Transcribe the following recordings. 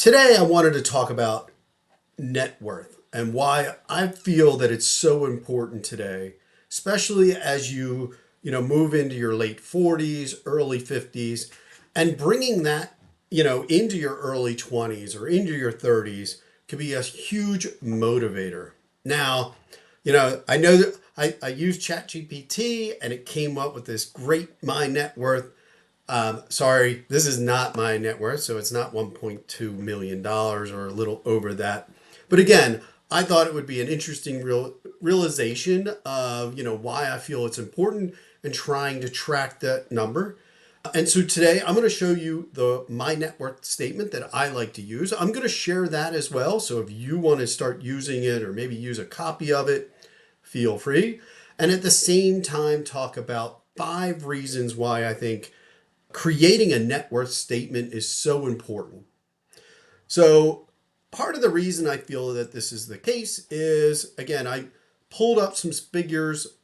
Today, I wanted to talk about net worth and why I feel that it's so important today, especially as you move into your late 40s, early 50s, and bringing that, into your early 20s or into your 30s can be a huge motivator. Now, I know that I used ChatGPT and it came up with this great my net worth. Sorry, this is not my net worth, so it's not $1.2 million or a little over that. But again, I thought it would be an interesting realization of, why I feel it's important and trying to track that number. And so today I'm going to show you the my net worth statement that I like to use. I'm going to share that as well. So if you want to start using it or maybe use a copy of it, feel free. And at the same time, talk about 5 reasons why I think creating a net worth statement is so important. So part of the reason I feel that this is the case is, again, I pulled up some figures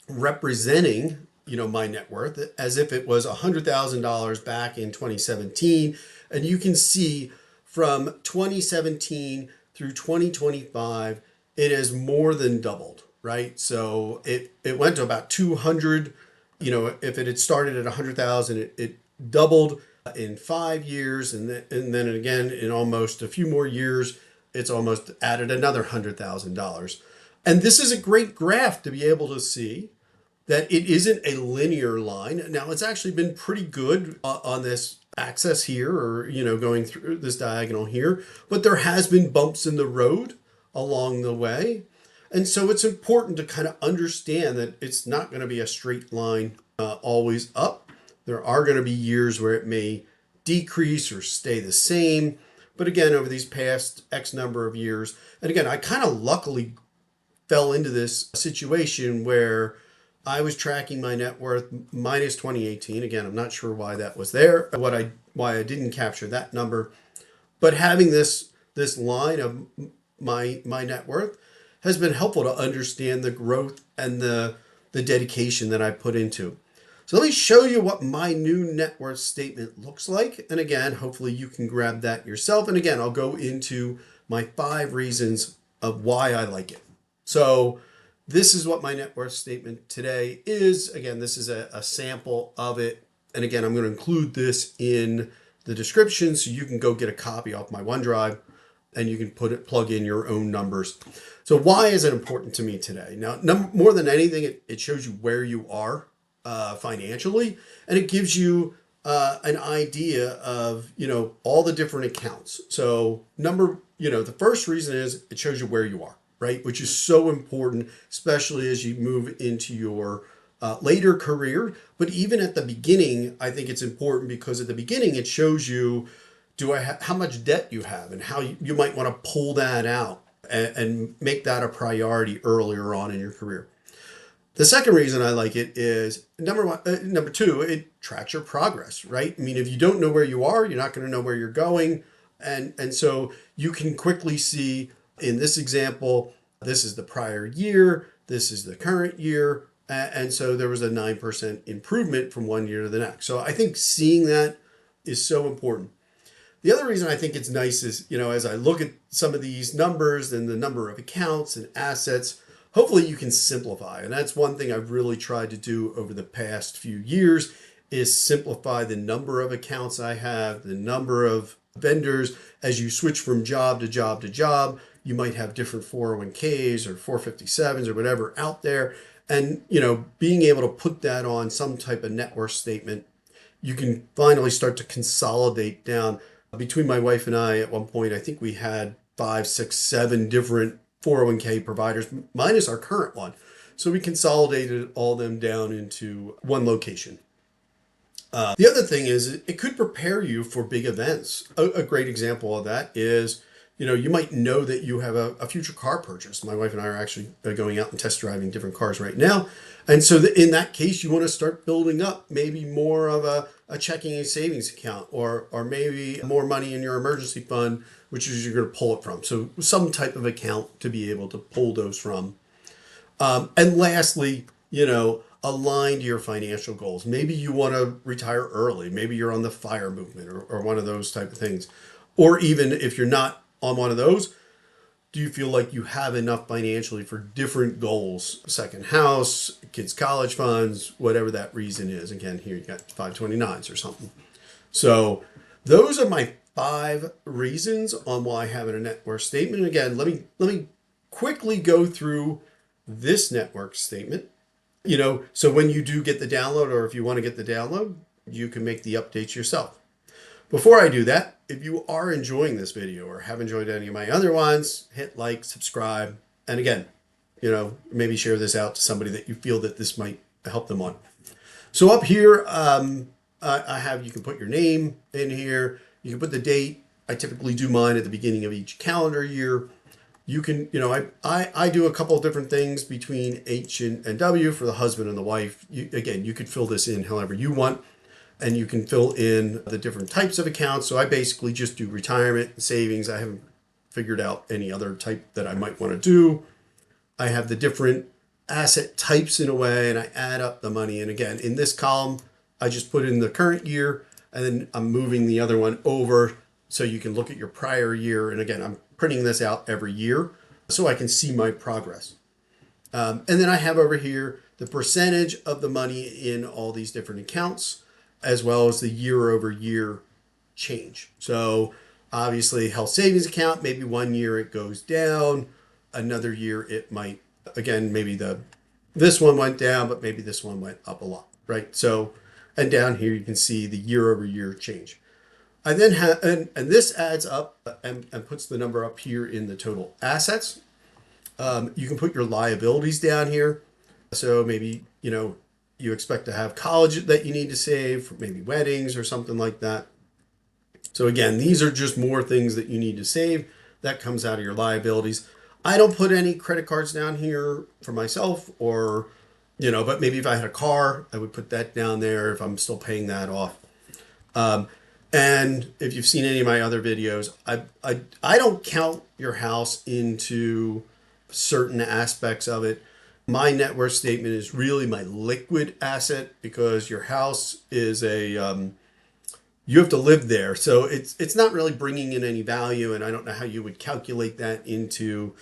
representing, my net worth as if it was $100,000 back in 2017. And you can see from 2017 through 2025, it has more than doubled, right? So it went to about 200. If it had started at 100,000, it doubled in 5 years, and then again in almost a few more years, it's almost added another $100,000. And this is a great graph to be able to see that it isn't a linear line. Now, it's actually been pretty good on this axis here, or going through this diagonal here, but there has been bumps in the road along the way. And so it's important to kind of understand that it's not going to be a straight line always up. There are going to be years where it may decrease or stay the same. But again, over these past X number of years, and again, I kind of luckily fell into this situation where I was tracking my net worth minus 2018. Again, I'm not sure why that was there, why I didn't capture that number. But having this line of my net worth has been helpful to understand the growth and the dedication that I put into. So let me show you what my new net worth statement looks like. And again, hopefully you can grab that yourself. And again, I'll go into my 5 reasons of why I like it. So this is what my net worth statement today is. Again, this is a sample of it. And again, I'm going to include this in the description so you can go get a copy off my OneDrive and you can plug in your own numbers. So why is it important to me today? Now, more than anything, it shows you where you are financially, and it gives you an idea of, all the different accounts. So the first reason is it shows you where you are, right? Which is so important, especially as you move into your later career. But even at the beginning, I think it's important because at the beginning, it shows you how much debt you have and how you might want to pull that out and make that a priority earlier on in your career. The second reason I like it is number 2, it tracks your progress, right? I mean, if you don't know where you are, you're not going to know where you're going. And so you can quickly see in this example, this is the prior year, this is the current year. And so there was a 9% improvement from one year to the next. So I think seeing that is so important. The other reason I think it's nice is, as I look at some of these numbers and the number of accounts and assets, hopefully you can simplify. And that's one thing I've really tried to do over the past few years is simplify the number of accounts I have, the number of vendors. As you switch from job to job to job, you might have different 401ks or 457s or whatever out there. And, being able to put that on some type of net worth statement, you can finally start to consolidate down. Between my wife and I, at one point, I think we had 5, 6, 7 different 401k providers, minus our current one. So we consolidated all them down into one location. The other thing is it could prepare you for big events. A great example of that is, you might know that you have a future car purchase. My wife and I are actually going out and test driving different cars right now. And so in that case, you want to start building up maybe more of a checking and savings account or maybe more money in your emergency fund, which is you're going to pull it from. So some type of account to be able to pull those from. And lastly, align to your financial goals. Maybe you want to retire early. Maybe you're on the FIRE movement or one of those type of things. Or even if you're not on one of those, do you feel like you have enough financially for different goals? Second house, kids' college funds, whatever that reason is. Again, here you got 529s or something. So those are my 5 reasons on why having a net worth statement. Again, let me quickly go through this net worth statement. So when you do get the download, or if you want to get the download, you can make the updates yourself. Before I do that, if you are enjoying this video or have enjoyed any of my other ones, hit like, subscribe, and again, maybe share this out to somebody that you feel that this might help them on. So up here, I have, you can put your name in here. You can put the date. I typically do mine at the beginning of each calendar year. You can, I do a couple of different things between H and W for the husband and the wife. Again, you could fill this in however you want, and you can fill in the different types of accounts. So I basically just do retirement and savings. I haven't figured out any other type that I might want to do. I have the different asset types in a way, and I add up the money. And again, in this column, I just put in the current year, and then I'm moving the other one over so you can look at your prior year. And again, I'm printing this out every year so I can see my progress. And then I have over here the percentage of the money in all these different accounts, as well as the year over year change. So obviously health savings account, maybe one year it goes down, another year it might, again, maybe this one went down, but maybe this one went up a lot, right? So, and down here you can see the year over year change. I then have, and this adds up and puts the number up here in the total assets. You can put your liabilities down here. So maybe, you expect to have college that you need to save, maybe weddings or something like that. So again, these are just more things that you need to save. That comes out of your liabilities. I don't put any credit cards down here for myself, or, but maybe if I had a car, I would put that down there if I'm still paying that off. And if you've seen any of my other videos, I don't count your house into certain aspects of it. My net worth statement is really my liquid asset, because your house is you have to live there. So it's not really bringing in any value, and I don't know how you would calculate that into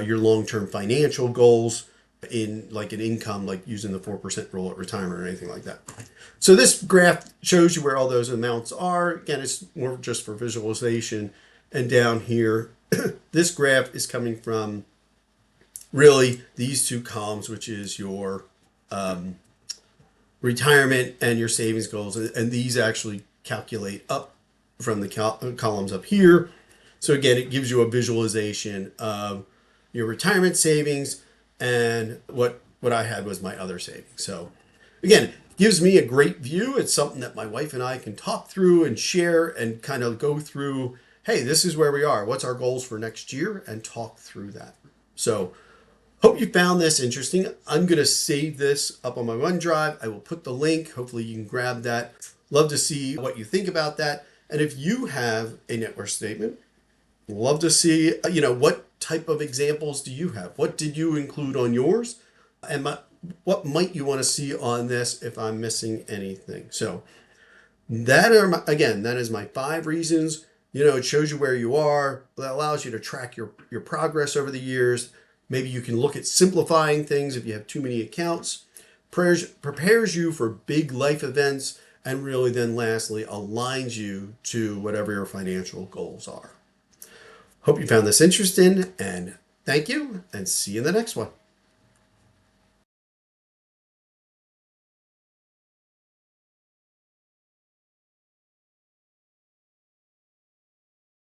your long-term financial goals in like an income, like using the 4% rule at retirement or anything like that. So this graph shows you where all those amounts are. Again, it's more just for visualization. And down here, this graph is coming from really these 2 columns, which is your retirement and your savings goals. And these actually calculate up from the columns up here. So again, it gives you a visualization of your retirement savings, and what I had was my other savings. So again, gives me a great view. It's something that my wife and I can talk through and share and kind of go through, hey, this is where we are. What's our goals for next year? And talk through that. So hope you found this interesting. I'm going to save this up on my OneDrive. I will put the link. Hopefully you can grab that. Love to see what you think about that. And if you have a net worth statement, love to see, what type of examples do you have? What did you include on yours? And what might you want to see on this if I'm missing anything? So that is my 5 reasons. It shows you where you are. That allows you to track your progress over the years. Maybe you can look at simplifying things if you have too many accounts. Prepares you for big life events, and really then lastly aligns you to whatever your financial goals are. Hope you found this interesting, and thank you, and see you in the next one.